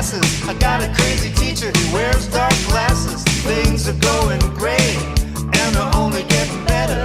classes. I got a crazy teacher who wears dark glasses. Things are going great, and they're only getting better.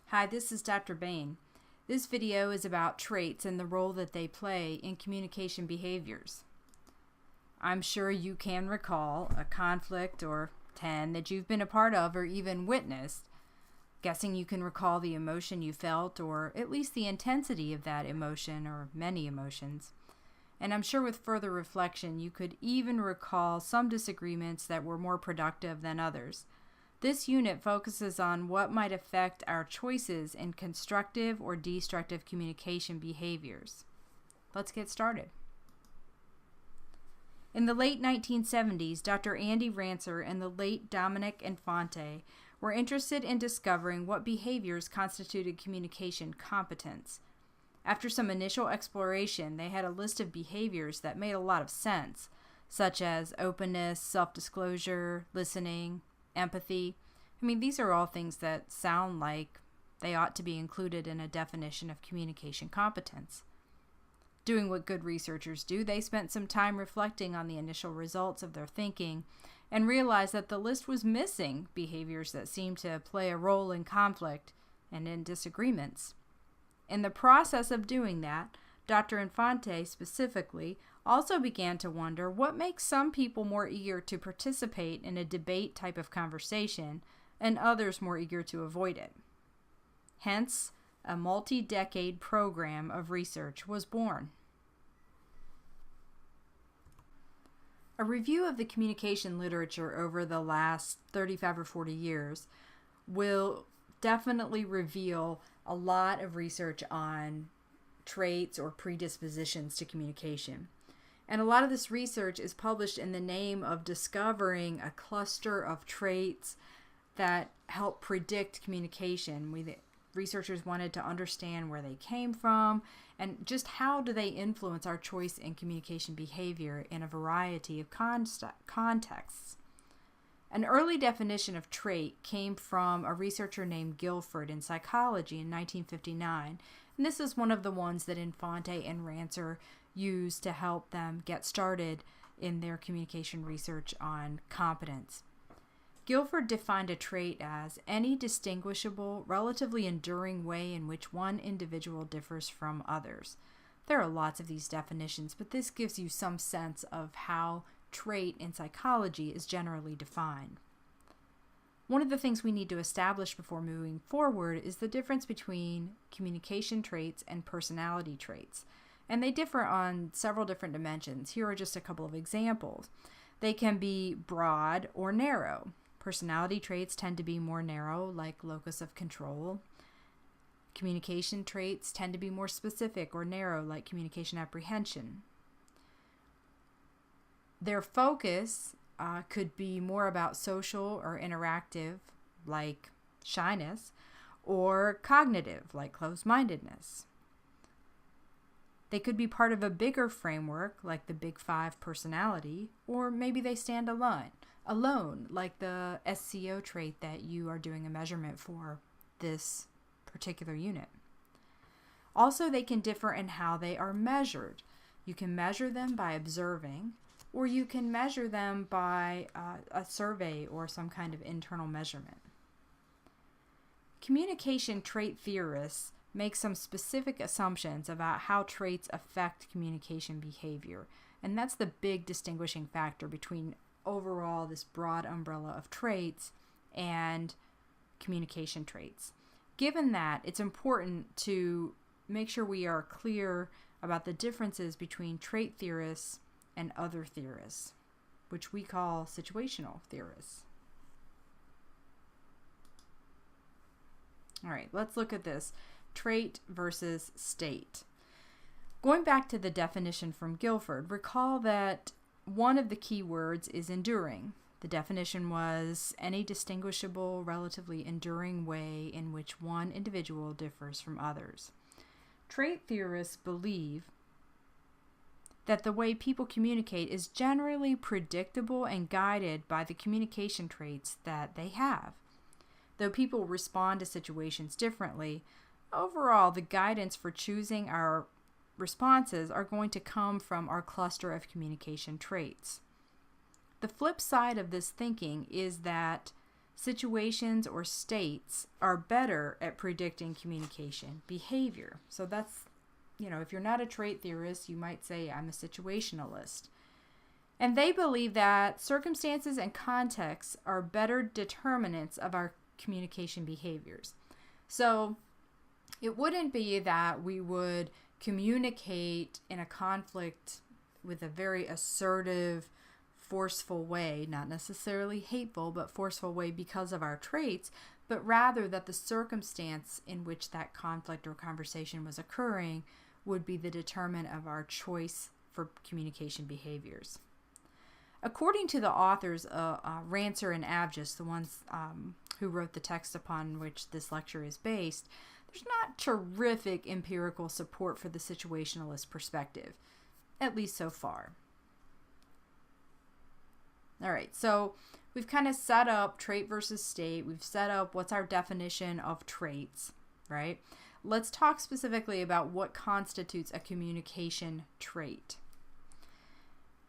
Hi, this is Dr. Bain. This video is about traits and the role that they play in communication behaviors. I'm sure you can recall a conflict or 10 that you've been a part of or even witnessed. Guessing you can recall the emotion you felt or at least the intensity of that emotion or many emotions. And I'm sure with further reflection you could even recall some disagreements that were more productive than others. This unit focuses on what might affect our choices in constructive or destructive communication behaviors. Let's get started. In the late 1970s, Dr. Andy Rancer and the late Dominic Infante were interested in discovering what behaviors constituted communication competence. After some initial exploration, they had a list of behaviors that made a lot of sense, such as openness, self-disclosure, listening, empathy. These are all things that sound like they ought to be included in a definition of communication competence. Doing what good researchers do, they spent some time reflecting on the initial results of their thinking and realized that the list was missing behaviors that seemed to play a role in conflict and in disagreements. In the process of doing that, Dr. Infante specifically also began to wonder what makes some people more eager to participate in a debate type of conversation and others more eager to avoid it. Hence, a multi-decade program of research was born. A review of the communication literature over the last 35 or 40 years will definitely reveal a lot of research on traits or predispositions to communication. And a lot of this research is published in the name of discovering a cluster of traits that help predict communication. Researchers wanted to understand where they came from and just how do they influence our choice in communication behavior in a variety of contexts. An early definition of trait came from a researcher named Guilford in psychology in 1959, and this is one of the ones that Infante and Rancer used to help them get started in their communication research on competence. Guilford defined a trait as any distinguishable, relatively enduring way in which one individual differs from others. There are lots of these definitions, but this gives you some sense of how trait in psychology is generally defined. One of the things we need to establish before moving forward is the difference between communication traits and personality traits. And they differ on several different dimensions. Here are just a couple of examples. They can be broad or narrow. Personality traits tend to be more narrow, like locus of control. Communication traits tend to be more specific or narrow, like communication apprehension. Their focus could be more about social or interactive, like shyness, or cognitive, like closed-mindedness. They could be part of a bigger framework, like the Big Five personality, or maybe they stand alone, like the SCO trait that you are doing a measurement for this particular unit. Also, they can differ in how they are measured. You can measure them by observing, or you can measure them by a survey or some kind of internal measurement. Communication trait theorists make some specific assumptions about how traits affect communication behavior, and that's the big distinguishing factor between overall this broad umbrella of traits and communication traits. Given that, it's important to make sure we are clear about the differences between trait theorists and other theorists, which we call situational theorists. All right, let's look at this. Trait versus state. Going back to the definition from Guilford, recall that one of the key words is enduring. The definition was any distinguishable, relatively enduring way in which one individual differs from others. Trait theorists believe that the way people communicate is generally predictable and guided by the communication traits that they have. Though people respond to situations differently, overall the guidance for choosing our responses are going to come from our cluster of communication traits. The flip side of this thinking is that situations or states are better at predicting communication behavior. So that's, if you're not a trait theorist, you might say I'm a situationalist. And they believe that circumstances and contexts are better determinants of our communication behaviors. So it wouldn't be that we would communicate in a conflict with a very assertive, forceful way, not necessarily hateful, but forceful way because of our traits, but rather that the circumstance in which that conflict or conversation was occurring would be the determinant of our choice for communication behaviors. According to the authors, Ranser and Abgis, the ones who wrote the text upon which this lecture is based, there's not terrific empirical support for the situationalist perspective, at least so far. All right, so we've kind of set up trait versus state. We've set up what's our definition of traits, right? Let's talk specifically about what constitutes a communication trait.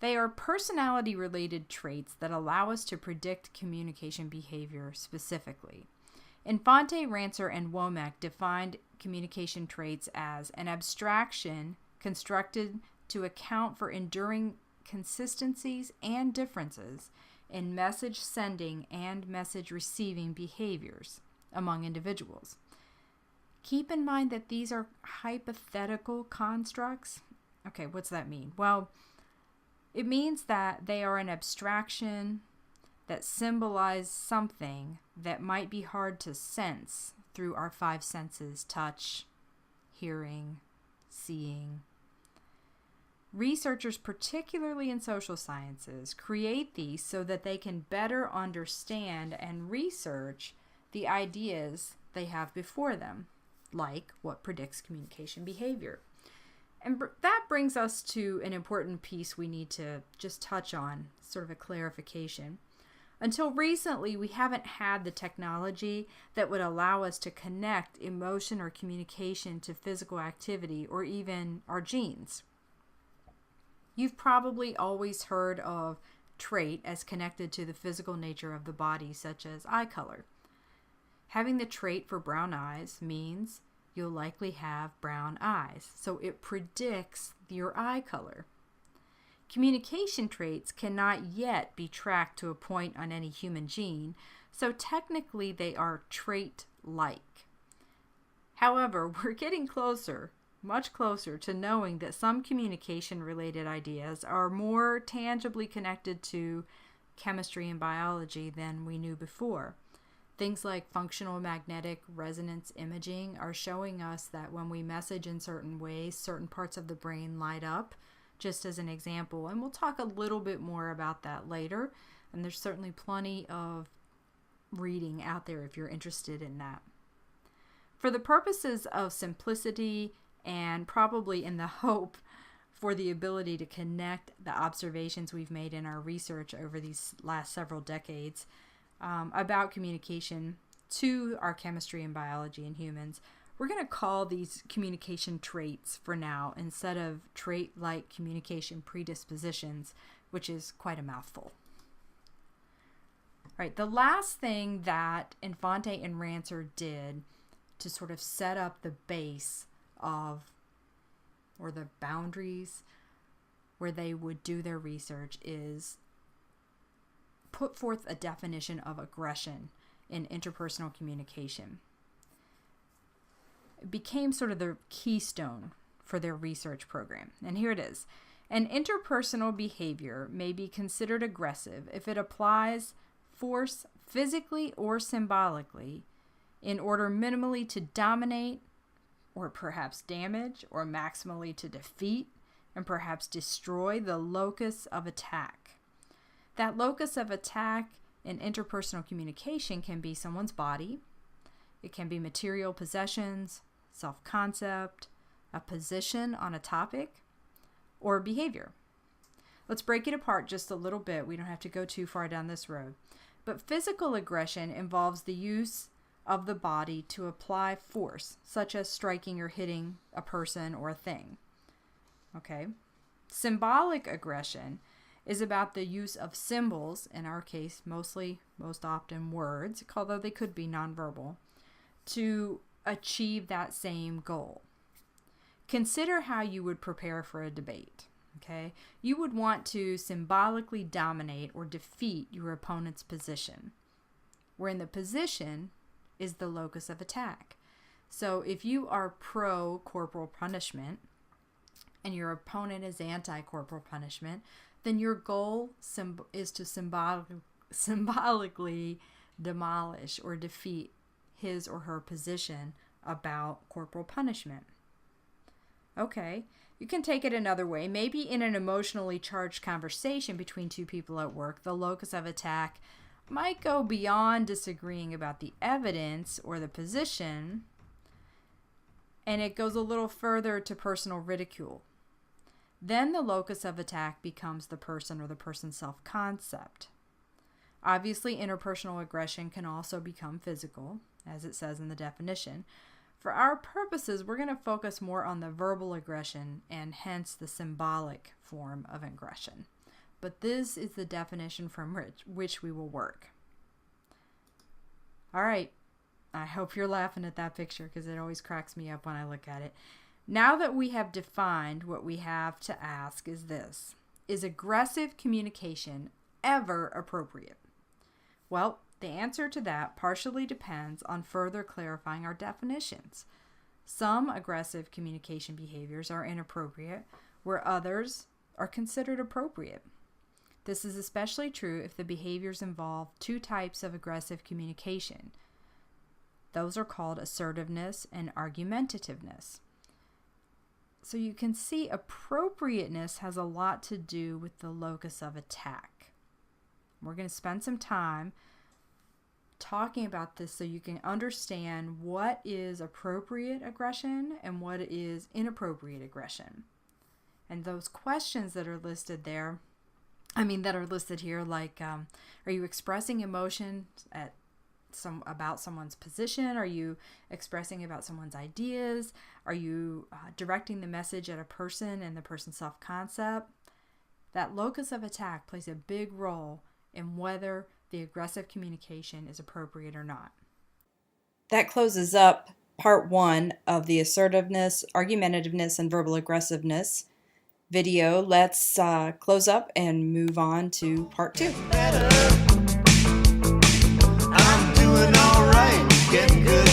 They are personality-related traits that allow us to predict communication behavior specifically. Infante, Ranser, and Womack defined communication traits as an abstraction constructed to account for enduring consistencies and differences in message sending and message receiving behaviors among individuals. Keep in mind that these are hypothetical constructs. Okay, what's that mean? Well, it means that they are an abstraction that symbolize something that might be hard to sense through our five senses: touch, hearing, seeing. Researchers, particularly in social sciences, create these so that they can better understand and research the ideas they have before them, like what predicts communication behavior. And that brings us to an important piece we need to just touch on, sort of a clarification. Until recently, we haven't had the technology that would allow us to connect emotion or communication to physical activity or even our genes. You've probably always heard of trait as connected to the physical nature of the body, such as eye color. Having the trait for brown eyes means you'll likely have brown eyes, so it predicts your eye color. Communication traits cannot yet be tracked to a point on any human gene, so technically they are trait-like. However, we're getting closer, much closer, to knowing that some communication-related ideas are more tangibly connected to chemistry and biology than we knew before. Things like functional magnetic resonance imaging are showing us that when we message in certain ways, certain parts of the brain light up, just as an example. And we'll talk a little bit more about that later. And there's certainly plenty of reading out there if you're interested in that. For the purposes of simplicity and probably in the hope for the ability to connect the observations we've made in our research over these last several decades about communication to our chemistry and biology in humans, we're going to call these communication traits for now instead of trait-like communication predispositions, which is quite a mouthful. All right, the last thing that Infante and Ranser did to sort of set up the base of, or the boundaries where they would do their research, is put forth a definition of aggression in interpersonal communication. It became sort of the keystone for their research program. And here it is. An interpersonal behavior may be considered aggressive if it applies force physically or symbolically in order minimally to dominate, or perhaps damage, or maximally to defeat and perhaps destroy the locus of attack. That locus of attack in interpersonal communication can be someone's body, it can be material possessions, self-concept, a position on a topic, or behavior. Let's break it apart just a little bit. We don't have to go too far down this road. But physical aggression involves the use of the body to apply force, such as striking or hitting a person or a thing. Okay. Symbolic aggression is about the use of symbols, in our case, most often words, although they could be nonverbal, to achieve that same goal. Consider how you would prepare for a debate. Okay? You would want to symbolically dominate or defeat your opponent's position, wherein the position is the locus of attack. So if you are pro-corporal punishment and your opponent is anti-corporal punishment, then your goal is to symbolically demolish or defeat his or her position about corporal punishment. Okay, you can take it another way. Maybe in an emotionally charged conversation between two people at work, the locus of attack might go beyond disagreeing about the evidence or the position, and it goes a little further to personal ridicule. Then the locus of attack becomes the person or the person's self-concept. Obviously, interpersonal aggression can also become physical, as it says in the definition. For our purposes, we're going to focus more on the verbal aggression and hence the symbolic form of aggression. But this is the definition from which we will work. All right. I hope you're laughing at that picture because it always cracks me up when I look at it. Now that we have defined what we have to ask is this: is aggressive communication ever appropriate? Well, the answer to that partially depends on further clarifying our definitions. Some aggressive communication behaviors are inappropriate, where others are considered appropriate. This is especially true if the behaviors involve two types of aggressive communication. Those are called assertiveness and argumentativeness. So you can see appropriateness has a lot to do with the locus of attack. We're going to spend some time talking about this so you can understand what is appropriate aggression and what is inappropriate aggression. And those questions that are listed there, that are listed here, like, are you expressing emotion about someone's position? Are you expressing about someone's ideas? Are you directing the message at a person and the person's self-concept? That locus of attack plays a big role in whether the aggressive communication is appropriate or not. That closes up part 1 of the assertiveness, argumentativeness, and verbal aggressiveness video. Let's close up and move on to part 2. I'm doing all right, getting good